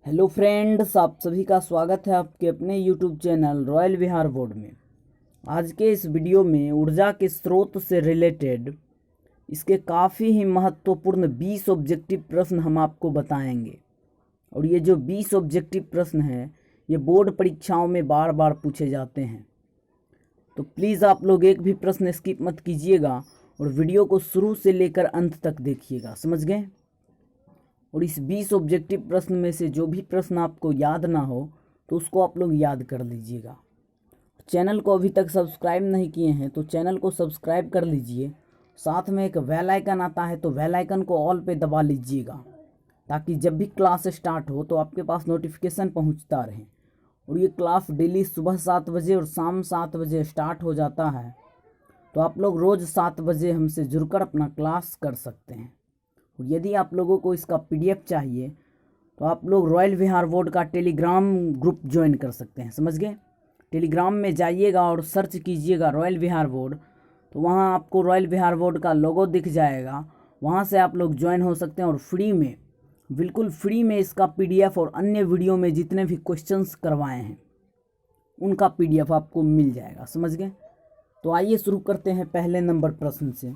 Hello friends, आप सभी का स्वागत है आपके अपने यूट्यूब चैनल रॉयल विहार बोर्ड में। आज के इस वीडियो में ऊर्जा के स्रोत से रिलेटेड इसके काफ़ी ही महत्वपूर्ण 20 ऑब्जेक्टिव प्रश्न हम आपको बताएंगे। और ये जो 20 ऑब्जेक्टिव प्रश्न हैं ये बोर्ड परीक्षाओं में बार बार पूछे जाते हैं, तो प्लीज़ आप लोग एक भी प्रश्न स्किप मत कीजिएगा और वीडियो को शुरू से लेकर अंत तक देखिएगा, समझ गए। और इस 20 ऑब्जेक्टिव प्रश्न में से जो भी प्रश्न आपको याद ना हो तो उसको आप लोग याद कर लीजिएगा। चैनल को अभी तक सब्सक्राइब नहीं किए हैं तो चैनल को सब्सक्राइब कर लीजिए। साथ में एक बेल आइकन आता है तो बेल आइकन को ऑल पे दबा लीजिएगा, ताकि जब भी क्लास स्टार्ट हो तो आपके पास नोटिफिकेशन पहुंचता रहे। और ये क्लास डेली सुबह 7 बजे और शाम 7 बजे स्टार्ट हो जाता है, तो आप लोग रोज़ 7 बजे हमसे जुड़कर अपना क्लास कर सकते हैं। और यदि आप लोगों को इसका पीडीएफ चाहिए तो आप लोग रॉयल विहार बोर्ड का टेलीग्राम ग्रुप ज्वाइन कर सकते हैं, समझ गए। टेलीग्राम में जाइएगा और सर्च कीजिएगा रॉयल विहार बोर्ड, तो वहाँ आपको रॉयल विहार बोर्ड का लोगो दिख जाएगा। वहाँ से आप लोग ज्वाइन हो सकते हैं और फ्री में, बिल्कुल फ्री में इसका पीडीएफ और अन्य वीडियो में जितने भी क्वेश्चंस करवाए हैं उनका पीडीएफ आपको मिल जाएगा, समझ गए। तो आइए शुरू करते हैं पहले नंबर प्रश्न से।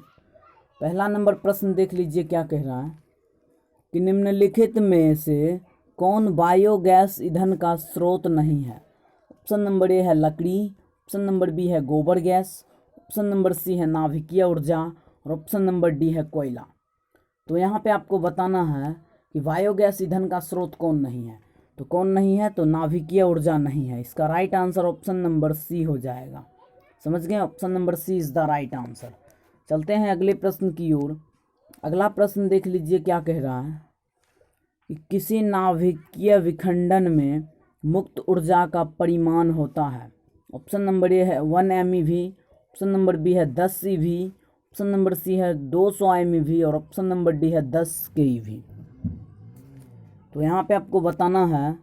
पहला नंबर प्रश्न देख लीजिए क्या कह रहा है कि निम्नलिखित में से कौन बायोगैस ईंधन का स्रोत नहीं है। ऑप्शन नंबर ए है लकड़ी, ऑप्शन नंबर बी है गोबर गैस, ऑप्शन नंबर सी है नाभिकीय ऊर्जा और ऑप्शन नंबर डी है कोयला। तो यहाँ पे आपको बताना है कि बायोगैस ईंधन का स्रोत कौन नहीं है। तो कौन नहीं है, तो नाभिकीय ऊर्जा नहीं है। इसका right answer option number C हो जाएगा, समझ गए। Option number C is the right answer. चलते हैं अगले प्रश्न की ओर। अगला प्रश्न देख लीजिए क्या कह रहा है कि किसी नाभिकीय विखंडन में मुक्त ऊर्जा का परिमाण होता है। ऑप्शन नंबर ए है 1 MeV, ऑप्शन नंबर बी है 10 CV, ऑप्शन नंबर सी है 200 MeV और ऑप्शन नंबर डी है 10 keV। तो यहाँ पे आपको बताना है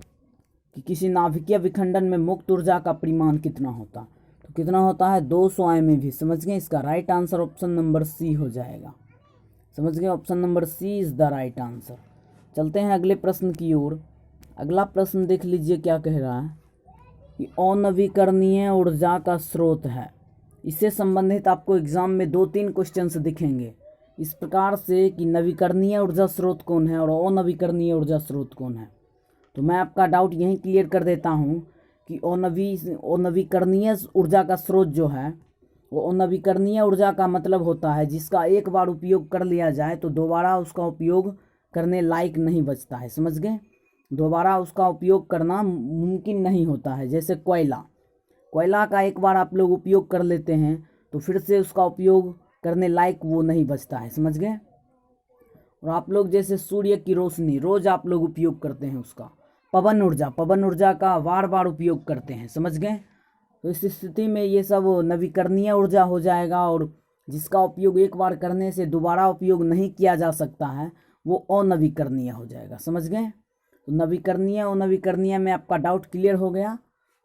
कि किसी नाभिकीय विखंडन में मुक्त ऊर्जा का परिमाण कितना होता है। तो कितना होता है, 200 MeV, समझ गए। इसका right answer option number C हो जाएगा, समझ गए। Option number C is the right answer. चलते हैं अगले प्रश्न की ओर। अगला प्रश्न देख लीजिए क्या कह रहा है कि अनवीकरणीय ऊर्जा का स्रोत है। इससे संबंधित आपको एग्जाम में 2-3 क्वेश्चंस दिखेंगे इस प्रकार से कि नवीकरणीय ऊर्जा स्रोत कौन है और अनवीकरणीय ऊर्जा स्रोत कौन है। तो मैं आपका डाउट यहीं क्लियर कर देता हूँ कि अनवीकरणीय ऊर्जा का स्रोत जो है वो अनवीकरणीय ऊर्जा का मतलब होता है जिसका एक बार उपयोग कर लिया जाए तो दोबारा उसका उपयोग करने लायक नहीं बचता है, समझ गए। दोबारा उसका उपयोग करना मुमकिन नहीं होता है। जैसे कोयला का एक बार आप लोग उपयोग कर लेते हैं तो फिर से उसका उपयोग करने लायक वो नहीं बचता है, समझ गए। और आप लोग जैसे सूर्य की रोशनी रोज आप लोग उपयोग करते हैं उसका, पवन ऊर्जा का बार बार उपयोग करते हैं, समझ गए। तो इस स्थिति में ये सब नवीकरणीय ऊर्जा हो जाएगा और जिसका उपयोग एक बार करने से दोबारा उपयोग नहीं किया जा सकता है वो अनवीकरणीय हो जाएगा, समझ गए। तो नवीकरणीय अनवीकरणीय में आपका डाउट क्लियर हो गया।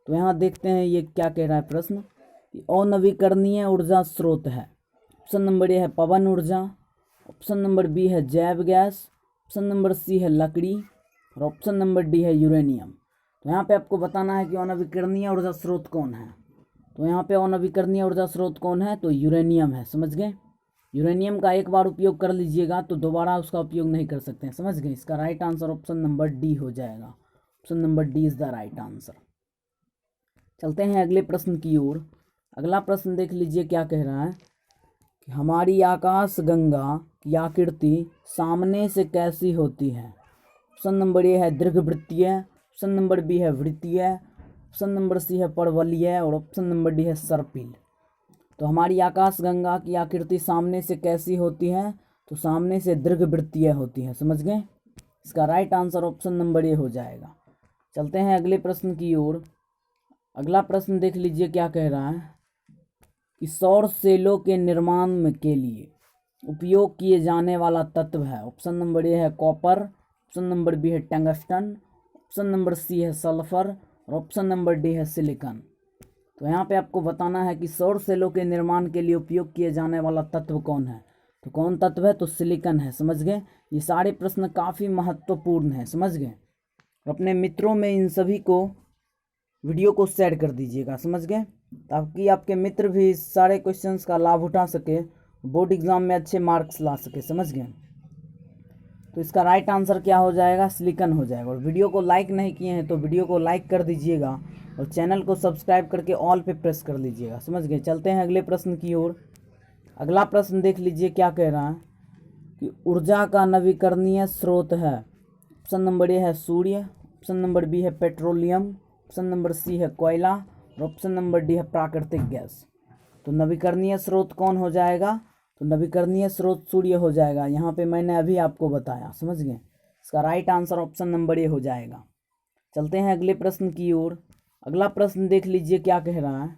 तो यहाँ देखते हैं ये क्या कह रहा है प्रश्न कि अनवीकरणीय ऊर्जा स्रोत है। ऑप्शन नंबर ए है पवन ऊर्जा, ऑप्शन नंबर बी है जैव गैस, ऑप्शन नंबर सी है लकड़ी और ऑप्शन नंबर डी है यूरेनियम। तो यहाँ पे आपको बताना है कि अनवीकरणीय ऊर्जा स्रोत कौन है। तो यहाँ पे अनवीकरणीय ऊर्जा स्रोत कौन है, तो यूरेनियम है, समझ गए। यूरेनियम का एक बार उपयोग कर लीजिएगा तो दोबारा उसका उपयोग नहीं कर सकते हैं, समझ गए। इसका right answer option number D हो जाएगा। Option number D is the right answer. चलते हैं अगले प्रश्न की ओर। अगला प्रश्न देख लीजिए क्या कह रहा है कि हमारी आकाश गंगा की आकृति सामने से कैसी होती है। ऑप्शन नंबर ए है दीर्घवृत्तीय, ऑप्शन नंबर बी है वृत्तीय, ऑप्शन नंबर सी है परवलयीय और ऑप्शन नंबर डी है सर्पिल। तो हमारी आकाश गंगा की आकृति सामने से कैसी होती है, तो सामने से दीर्घवृत्तीय होती है, समझ गए। इसका राइट आंसर ऑप्शन नंबर ए हो जाएगा। चलते हैं अगले प्रश्न की ओर। अगला प्रश्न देख लीजिए क्या कह रहा है कि सौर सेलों के निर्माण के लिए उपयोग किए जाने वाला तत्व है। ऑप्शन नंबर ए है कॉपर, ऑप्शन नंबर बी है टंगस्टन, ऑप्शन नंबर सी है सल्फर और ऑप्शन नंबर डी है सिलिकॉन। तो यहाँ पे आपको बताना है कि सौर सेलों के निर्माण के लिए उपयोग किए जाने वाला तत्व कौन है। तो कौन तत्व है, तो सिलिकॉन है, समझ गए। ये सारे प्रश्न काफ़ी महत्वपूर्ण हैं, समझ गए। और अपने मित्रों में इन सभी को वीडियो को शेयर कर दीजिएगा, समझ गए, ताकि आपके मित्र भी इस सारे क्वेश्चंस का लाभ उठा सके, बोर्ड एग्जाम में अच्छे मार्क्स ला सके, समझ गए। तो इसका राइट आंसर क्या हो जाएगा, सिलिकॉन हो जाएगा। और वीडियो को लाइक नहीं किए हैं तो वीडियो को लाइक कर दीजिएगा और चैनल को सब्सक्राइब करके ऑल पे प्रेस कर लीजिएगा, समझ गए। चलते हैं अगले प्रश्न की ओर। अगला प्रश्न देख लीजिए क्या कह रहा है कि ऊर्जा का नवीकरणीय स्रोत है। ऑप्शन नंबर ए है सूर्य, ऑप्शन नंबर बी है पेट्रोलियम, ऑप्शन नंबर सी है कोयला और ऑप्शन नंबर डी है प्राकृतिक गैस। तो नवीकरणीय स्रोत कौन हो जाएगा, तो नवीकरणीय स्रोत सूर्य हो जाएगा। यहाँ पे मैंने अभी आपको बताया, समझ गए। इसका राइट आंसर ऑप्शन नंबर ए हो जाएगा। चलते हैं अगले प्रश्न की ओर। अगला प्रश्न देख लीजिए क्या कह रहा है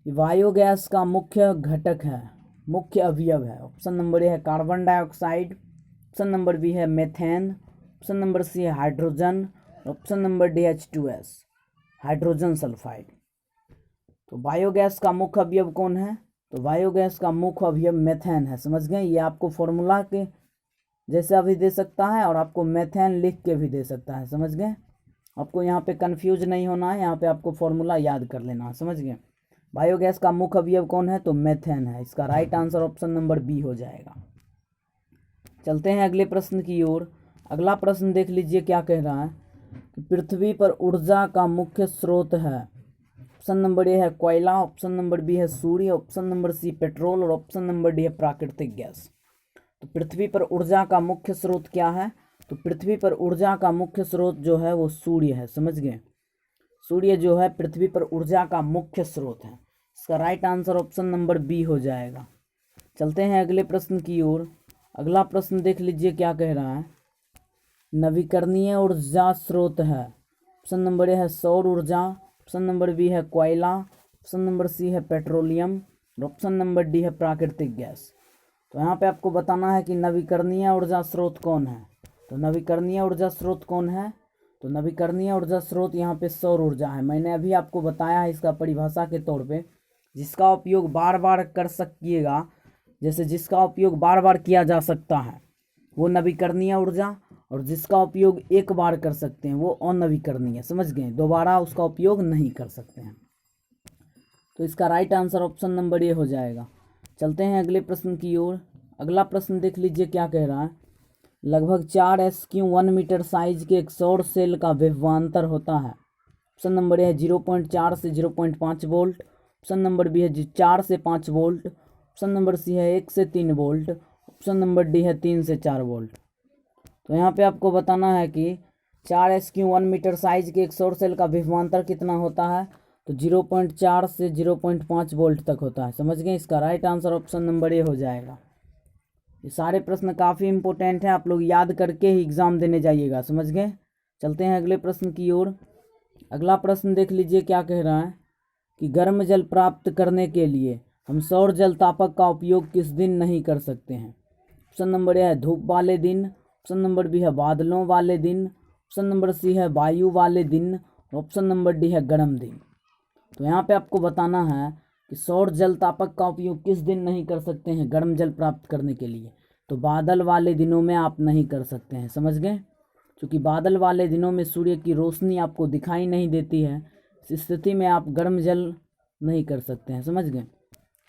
कि बायोगैस का मुख्य घटक है, मुख्य अवयव है। ऑप्शन नंबर ए है carbon dioxide, option number B है मेथेन, ऑप्शन नंबर सी है hydrogen, option number D H2S hydrogen sulphide. तो बायोगैस का मुख्य अवयव कौन है, तो बायोगैस का मुख्य अवयव मेथेन है, समझ गए। ये आपको फॉर्मूला के जैसा भी दे सकता है और आपको मेथेन लिख के भी दे सकता है, समझ गए। आपको यहाँ पे कंफ्यूज नहीं होना है, यहाँ पे आपको फॉर्मूला याद कर लेना है, समझ गए। बायोगैस का मुख्य अवयव कौन है, तो मेथेन है। इसका right answer option number B हो जाएगा। चलते हैं अगले प्रश्न की ओर। अगला प्रश्न देख लीजिए क्या कह रहा है कि पृथ्वी पर ऊर्जा का मुख्य स्रोत है। ऑप्शन नंबर ए है कोयला, ऑप्शन नंबर बी है सूर्य, ऑप्शन नंबर सी पेट्रोल और ऑप्शन नंबर डी है प्राकृतिक गैस। तो पृथ्वी पर ऊर्जा का मुख्य स्रोत क्या है, तो पृथ्वी पर ऊर्जा का मुख्य स्रोत जो है वो सूर्य है, समझ गए। सूर्य जो है पृथ्वी पर ऊर्जा का मुख्य स्रोत है। इसका right answer option number B हो जाएगा। चलते हैं अगले प्रश्न की ओर। अगला प्रश्न देख लीजिए क्या कह रहा है, नवीकरणीय ऊर्जा स्रोत है। ऑप्शन नंबर ए है सौर ऊर्जा, ऑप्शन नंबर बी है कोयला, ऑप्शन नंबर सी है पेट्रोलियम और ऑप्शन नंबर डी है प्राकृतिक गैस। तो यहाँ पे आपको बताना है कि नवीकरणीय ऊर्जा स्रोत कौन है। तो नवीकरणीय ऊर्जा स्रोत कौन है, तो नवीकरणीय ऊर्जा स्रोत यहाँ पे सौर ऊर्जा है। मैंने अभी आपको बताया है इसका परिभाषा के तौर पे, जिसका उपयोग बार बार कर सकिएगा, जैसे जिसका उपयोग बार बार किया जा सकता है वो नवीकरणीय ऊर्जा, और जिसका उपयोग एक बार कर सकते हैं वो अनवीकरणीय, समझ गए, दोबारा उसका उपयोग नहीं कर सकते हैं। तो इसका राइट आंसर ऑप्शन नंबर ए हो जाएगा। चलते हैं अगले प्रश्न की ओर। अगला प्रश्न देख लीजिए क्या कह रहा है, लगभग 4 SQ 1 मीटर साइज के एक सौर सेल का विभवांतर होता है। ऑप्शन नंबर ए है 0.4 से 0.5 वोल्ट, ऑप्शन नंबर बी है 4 से 5 वोल्ट, ऑप्शन नंबर सी है 1 से 3 वोल्ट, ऑप्शन नंबर डी है 3 से 4 वोल्ट। तो यहाँ पे आपको बताना है कि 4 SQ 1 मीटर साइज के एक सौर सेल का विभवांतर कितना होता है, तो 0.4 से 0.5 वोल्ट तक होता है, समझ गए। इसका राइट आंसर ऑप्शन नंबर ए हो जाएगा। ये सारे प्रश्न काफ़ी इंपॉर्टेंट हैं, आप लोग याद करके ही एग्ज़ाम देने जाइएगा, समझ गए। चलते हैं अगले प्रश्न की ओर। अगला प्रश्न देख लीजिए क्या कह रहा है कि गर्म जल प्राप्त करने के लिए हम सौर जल तापक का उपयोग किस दिन नहीं कर सकते हैं। ऑप्शन नंबर ए है धूप वाले दिन, ऑप्शन नंबर बी है बादलों वाले दिन, ऑप्शन नंबर सी है वायु वाले दिन, ऑप्शन नंबर डी है गर्म दिन। तो यहाँ पे आपको बताना है कि सौर जल तापक का उपयोग किस दिन नहीं कर सकते हैं गर्म जल प्राप्त करने के लिए, तो बादल वाले दिनों में आप नहीं कर सकते हैं, समझ गए। क्योंकि बादल वाले दिनों में सूर्य की रोशनी आपको दिखाई नहीं देती है, इस स्थिति में आप गर्म जल नहीं कर सकते हैं, समझ गए।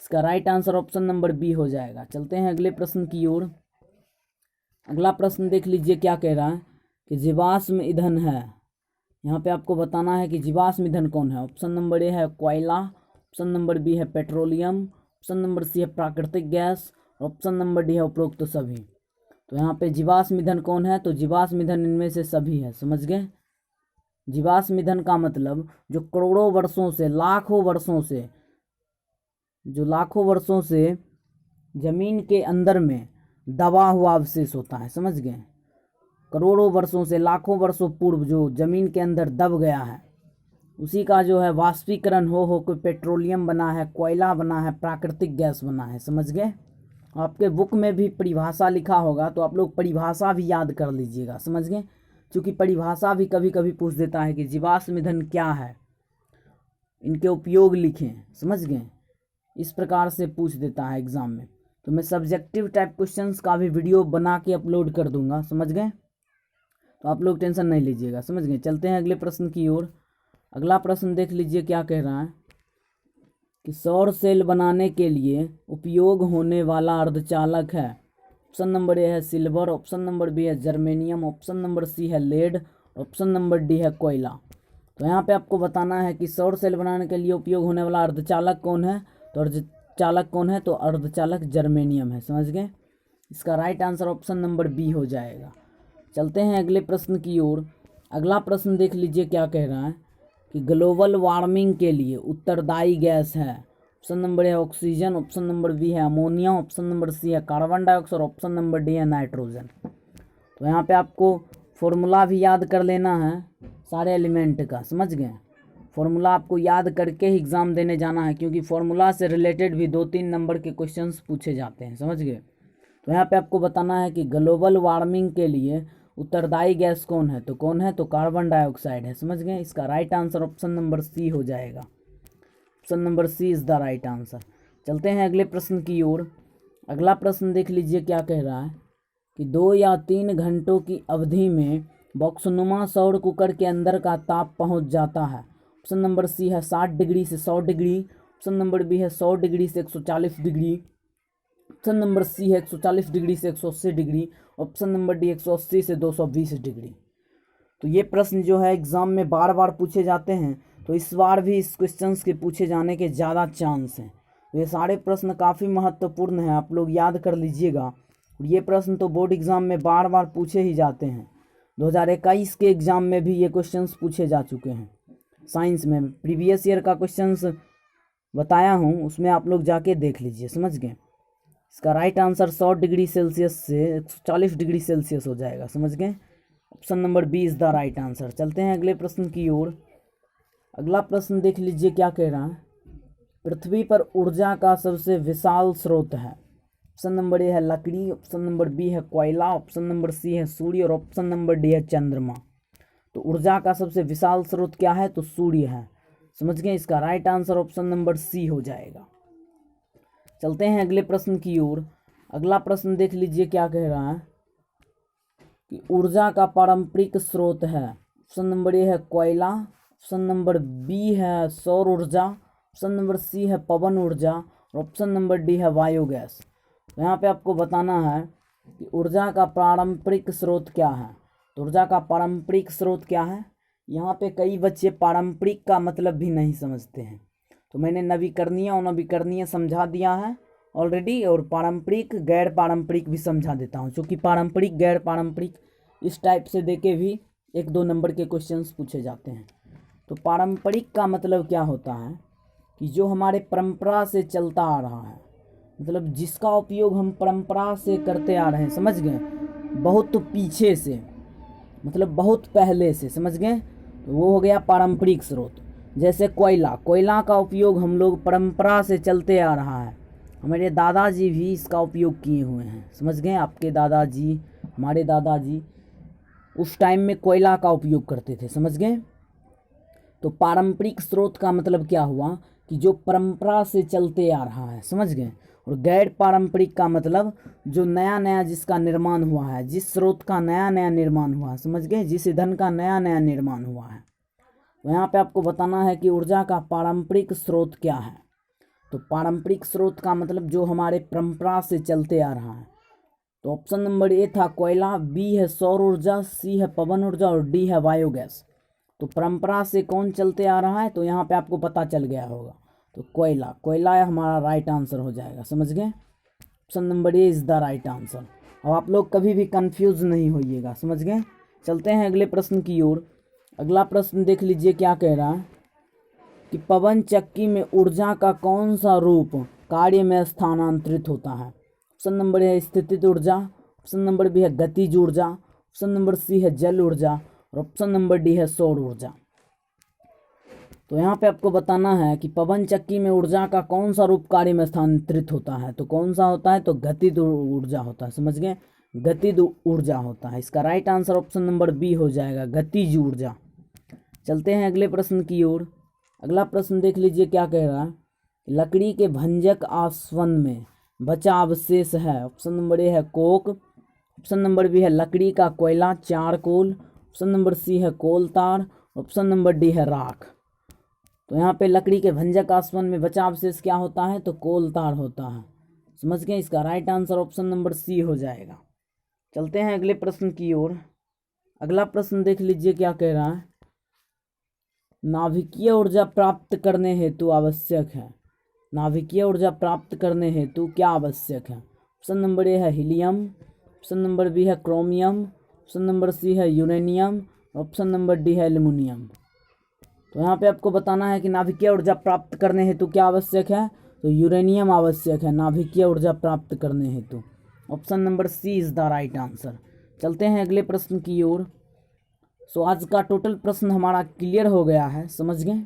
इसका right answer option number B हो जाएगा। चलते हैं अगले प्रश्न की ओर। अगला प्रश्न देख लीजिए क्या कह रहा है कि जीवाश्म ईंधन है। यहाँ पे आपको बताना है कि जीवाश्म ईंधन कौन है। ऑप्शन नंबर ए है कोयला, ऑप्शन नंबर बी है पेट्रोलियम, ऑप्शन नंबर सी है प्राकृतिक गैस, ऑप्शन नंबर डी है उपरोक्त सभी। तो यहाँ पे जीवाश्म ईंधन कौन है, तो जीवाश्म ईंधन इनमें से सभी है, समझ गए। जीवाश्म ईंधन का मतलब जो करोड़ों वर्षों से, लाखों वर्षों से, जो लाखों वर्षों से जमीन के अंदर में दबा हुआ अवशेष होता है, समझ गए। करोड़ों वर्षों से, लाखों वर्षों पूर्व जो जमीन के अंदर दब गया है, उसी का जो है वाष्पीकरण हो कोई पेट्रोलियम बना है, कोयला बना है, प्राकृतिक गैस बना है, समझ गए। आपके बुक में भी परिभाषा लिखा होगा, तो आप लोग परिभाषा भी याद कर लीजिएगा, समझ गए। क्योंकि परिभाषा भी कभी कभी पूछ देता है कि जीवाश्म ईंधन क्या है, इनके उपयोग लिखें, समझ गए। इस प्रकार से पूछ देता है एग्जाम में। तो मैं सब्जेक्टिव टाइप क्वेश्चंस का भी वीडियो बना के अपलोड कर दूंगा, समझ गए। तो आप लोग टेंशन नहीं लीजिएगा, समझ गए। चलते हैं अगले प्रश्न की ओर। अगला प्रश्न देख लीजिए क्या कह रहा है कि सौर सेल बनाने के लिए उपयोग होने वाला अर्धचालक है। ऑप्शन नंबर ए है सिल्वर, ऑप्शन नंबर बी है जर्मेनियम, ऑप्शन नंबर सी है लेड, ऑप्शन नंबर डी है कोयला। तो यहाँ पे आपको बताना है कि सौर सेल बनाने के लिए उपयोग होने वाला अर्धचालक कौन है। तो अर्धचालक कौन है, तो अर्धचालक जर्मेनियम है, समझ गए। इसका right answer option number B हो जाएगा। चलते हैं अगले प्रश्न की ओर। अगला प्रश्न देख लीजिए क्या कह रहा है कि ग्लोबल वार्मिंग के लिए उत्तरदायी गैस है। ऑप्शन नंबर है ऑक्सीजन, ऑप्शन नंबर बी है अमोनिया, ऑप्शन नंबर सी है कार्बन डाइऑक्साइड और ऑप्शन नंबर डी है नाइट्रोजन। तो यहाँ पे आपको फॉर्मूला भी याद कर लेना है सारे एलिमेंट का, समझ गए। फॉर्मूला आपको याद करके ही एग्ज़ाम देने जाना है, क्योंकि फॉर्मूला से रिलेटेड भी 2-3 नंबर के क्वेश्चंस पूछे जाते हैं, समझ गए। तो यहाँ पे आपको बताना है कि ग्लोबल वार्मिंग के लिए उत्तरदायी गैस कौन है। तो कौन है, तो कार्बन डाइऑक्साइड है, समझ गए। इसका right answer option number C हो जाएगा। Option number C is the right answer. चलते हैं अगले प्रश्न की ओर। अगला प्रश्न देख लीजिए क्या कह रहा है कि 2 या 3 घंटों की अवधि में बॉक्सनुमा सौर कुकर के अंदर का ताप पहुंच जाता है। ऑप्शन नंबर सी है 60 डिग्री से 100 डिग्री, ऑप्शन नंबर बी है 100 डिग्री से 140 डिग्री, ऑप्शन नंबर सी है 140 डिग्री से 180 डिग्री, ऑप्शन नंबर डी 180 से 220 डिग्री। तो ये प्रश्न जो है एग्ज़ाम में बार बार पूछे जाते हैं, तो इस बार भी इस क्वेश्चंस के पूछे जाने के ज़्यादा चांस हैं। तो ये सारे प्रश्न काफ़ी महत्वपूर्ण हैं, आप लोग याद कर लीजिएगा। और ये प्रश्न तो बोर्ड एग्ज़ाम में बार बार पूछे ही जाते हैं। 2021 के एग्ज़ाम में भी ये क्वेश्चंस पूछे जा चुके हैं। साइंस में प्रीवियस ईयर का क्वेश्चंस बताया हूँ, उसमें आप लोग जाके देख लीजिए, समझ गए। इसका राइट आंसर 100 डिग्री सेल्सियस से 140 डिग्री सेल्सियस हो जाएगा, समझ गए। Option number B is the right answer. चलते हैं अगले प्रश्न की ओर। अगला प्रश्न देख लीजिए क्या कह रहा है। पृथ्वी पर ऊर्जा का सबसे विशाल स्रोत है। ऑप्शन नंबर ए है लकड़ी, ऑप्शन नंबर बी है कोयला, ऑप्शन नंबर सी है सूर्य और ऑप्शन नंबर डी है चंद्रमा। तो ऊर्जा का सबसे विशाल स्रोत क्या है, तो सूर्य है, समझ गए। इसका right answer option number C हो जाएगा। चलते हैं अगले प्रश्न की ओर। अगला प्रश्न देख लीजिए क्या कह रहा है कि ऊर्जा का पारंपरिक स्रोत है। ऑप्शन नंबर ए है कोयला, ऑप्शन नंबर बी है सौर ऊर्जा, ऑप्शन नंबर सी है पवन ऊर्जा और ऑप्शन नंबर डी है बायोगैस। तो यहाँ पे आपको बताना है कि ऊर्जा का पारंपरिक स्रोत क्या है। तो ऊर्जा का पारंपरिक स्रोत क्या है, यहाँ पे कई बच्चे पारंपरिक का मतलब भी नहीं समझते हैं। तो मैंने नवीकरणीय और नवीकरणीय समझा दिया है ऑलरेडी, और पारंपरिक गैर पारंपरिक भी समझा देता हूँ, क्योंकि पारंपरिक गैर पारंपरिक इस टाइप से देके भी 1-2 नंबर के क्वेश्चंस पूछे जाते हैं। तो पारंपरिक का मतलब क्या होता है कि जो हमारे परंपरा से चलता आ रहा है, मतलब जिसका उपयोग हम परंपरा से करते आ रहे हैं, समझ गए, बहुत पीछे से, मतलब बहुत पहले से, समझ गए। तो वो हो गया पारंपरिक स्रोत। जैसे कोयला का उपयोग हम लोग परंपरा से चलते आ रहा है, हमारे दादाजी भी इसका उपयोग किए हुए हैं, समझ गए। आपके दादाजी, हमारे दादाजी उस टाइम में कोयला का उपयोग करते थे, समझ गए। तो पारंपरिक स्रोत का मतलब क्या हुआ कि जो परंपरा से चलते आ रहा है, समझ गए। और गैर पारंपरिक का मतलब जो नया नया जिसका निर्माण हुआ है, जिस स्रोत का नया नया निर्माण हुआ है, समझ गए, जिस ईंधन का नया नया निर्माण हुआ है। तो यहाँ पे आपको बताना है कि ऊर्जा का पारंपरिक स्रोत क्या है। तो पारंपरिक स्रोत का मतलब जो हमारे परंपरा से चलते आ रहा है। तो ऑप्शन नंबर ए था कोयला, बी है सौर ऊर्जा, सी है पवन ऊर्जा और डी है बायोगैस। तो परंपरा से कौन चलते आ रहा है, तो यहाँ पे आपको पता चल गया होगा। तो कोयला हमारा राइट आंसर हो जाएगा, समझ गए। Option number A is the right answer. अब आप लोग कभी भी कंफ्यूज नहीं होइएगा, समझ गए। चलते हैं अगले प्रश्न की ओर। अगला प्रश्न देख लीजिए क्या कह रहा है कि पवन चक्की में ऊर्जा का कौन सा रूप कार्य में स्थानांतरित होता है। ऑप्शन नंबर है स्थितिज ऊर्जा, ऑप्शन नंबर बी है गतिज ऊर्जा, ऑप्शन नंबर सी है जल ऊर्जा और ऑप्शन नंबर डी है सौर ऊर्जा। तो यहाँ पे आपको बताना है कि पवन चक्की में ऊर्जा का कौन सा रूप कार्य में स्थानांतरित होता है। तो कौन सा होता है, तो गतिज ऊर्जा होता है, समझ गए, गतिज ऊर्जा होता है। इसका right answer option number B हो जाएगा, गतिज ऊर्जा। चलते हैं अगले प्रश्न की ओर। अगला प्रश्न देख लीजिए क्या कह रहा है। लकड़ी के भंजक आसवन में बचा अवशेष है। ऑप्शन नंबर ए है कोक, ऑप्शन नंबर बी है लकड़ी का कोयला चारकोल, ऑप्शन नंबर सी है कोल तार, ऑप्शन नंबर डी है राख। तो यहाँ पे लकड़ी के भंजक आसवन में बचा अवशेष क्या होता है, तो कोल तार होता है। समझ गए, इसका right answer option number C हो जाएगा। चलते हैं अगले प्रश्न की ओर। अगला प्रश्न देख लीजिए क्या कह रहा है। नाभिकीय ऊर्जा प्राप्त करने हेतु आवश्यक है, नाभिकीय ऊर्जा प्राप्त करने हेतु क्या आवश्यक है। ऑप्शन नंबर ए है हीलियम, ऑप्शन नंबर बी है क्रोमियम, ऑप्शन नंबर सी है यूरेनियम, ऑप्शन नंबर डी है एल्युमिनियम। तो यहाँ पे आपको बताना है कि नाभिकीय ऊर्जा प्राप्त करने हेतु क्या आवश्यक है, तो यूरेनियम आवश्यक है नाभिकीय ऊर्जा प्राप्त करने हेतु। Option number C is the right answer. चलते हैं अगले प्रश्न की ओर। सो आज का टोटल प्रश्न हमारा क्लियर हो गया है, समझ गए।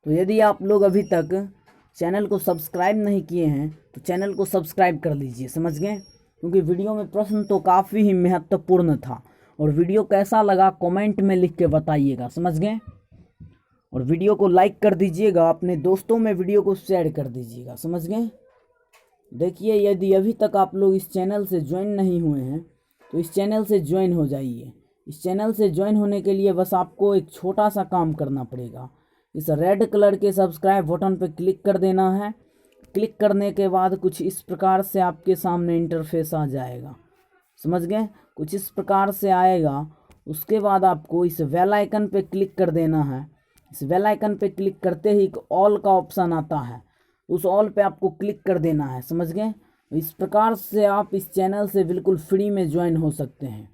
तो यदि आप लोग अभी तक चैनल को सब्सक्राइब नहीं किए हैं तो चैनल को सब्सक्राइब कर लीजिए, समझ गए, क्योंकि वीडियो में प्रश्न तो काफ़ी ही महत्वपूर्ण था। और वीडियो कैसा लगा कमेंट में लिख के बताइएगा, समझ गए। और वीडियो को लाइक कर दीजिएगा, अपने दोस्तों में वीडियो को शेयर कर दीजिएगा, समझ गए। देखिए, यदि अभी तक आप लोग इस चैनल से ज्वाइन नहीं हुए हैं तो इस चैनल से ज्वाइन हो जाइए। इस चैनल से ज्वाइन होने के लिए बस आपको एक छोटा सा काम करना पड़ेगा। इस रेड कलर के सब्सक्राइब बटन पर क्लिक कर देना है। क्लिक करने के बाद कुछ इस प्रकार से आपके सामने इंटरफेस आ जाएगा, समझ गए, कुछ इस प्रकार से आएगा। उसके बाद आपको इस बेल आइकन पे क्लिक कर देना है। इस बेल आइकन पे क्लिक करते ही एक ऑल का ऑप्शन आता है, उस ऑल पे आपको क्लिक कर देना है, समझ गए। इस प्रकार से आप इस चैनल से बिल्कुल फ्री में ज्वाइन हो सकते हैं।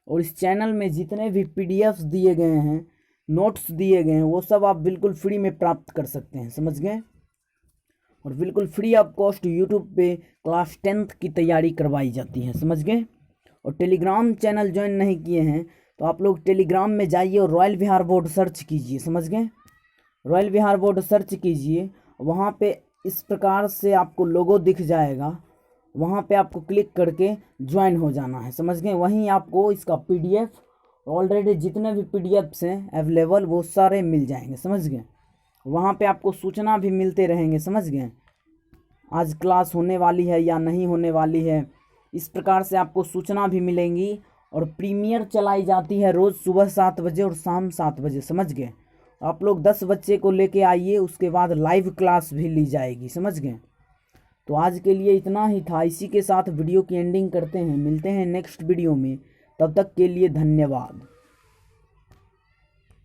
और इस चैनल में जितने भी पीडीएफ्स दिए गए हैं, नोट्स दिए गए हैं, वो सब आप बिल्कुल फ्री में प्राप्त कर सकते हैं, समझ गए। और बिल्कुल फ्री ऑफ कॉस्ट यूट्यूब पे क्लास 10th की तैयारी करवाई जाती है, समझ गए। और टेलीग्राम चैनल ज्वाइन नहीं किए हैं तो आप लोग टेलीग्राम में जाइए और रॉयल विहार बोर्ड सर्च कीजिए, समझ गए। रॉयल विहार बोर्ड सर्च कीजिए, वहाँ पे इस प्रकार से आपको लोगो दिख जाएगा, वहाँ पे आपको क्लिक करके ज्वाइन हो जाना है, समझ गए। वहीं आपको इसका पीडीएफ ऑलरेडी जितने भी पीडीएफ्स हैं अवेलेबल वो सारे मिल जाएंगे, समझ गए। वहाँ पे आपको सूचना भी मिलते रहेंगे, समझ गए, आज क्लास होने वाली है या नहीं होने वाली है, इस प्रकार से आपको सूचना भी मिलेंगी। और प्रीमियर चलाई जाती है रोज़ सुबह 7 बजे और शाम 7 बजे, समझ गए। आप लोग 10 बच्चे को लेके आइए, उसके बाद लाइव क्लास भी ली जाएगी, समझ गए। तो आज के लिए इतना ही था। इसी के साथ वीडियो की एंडिंग करते हैं, मिलते हैं नेक्स्ट वीडियो में, तब तक के लिए धन्यवाद।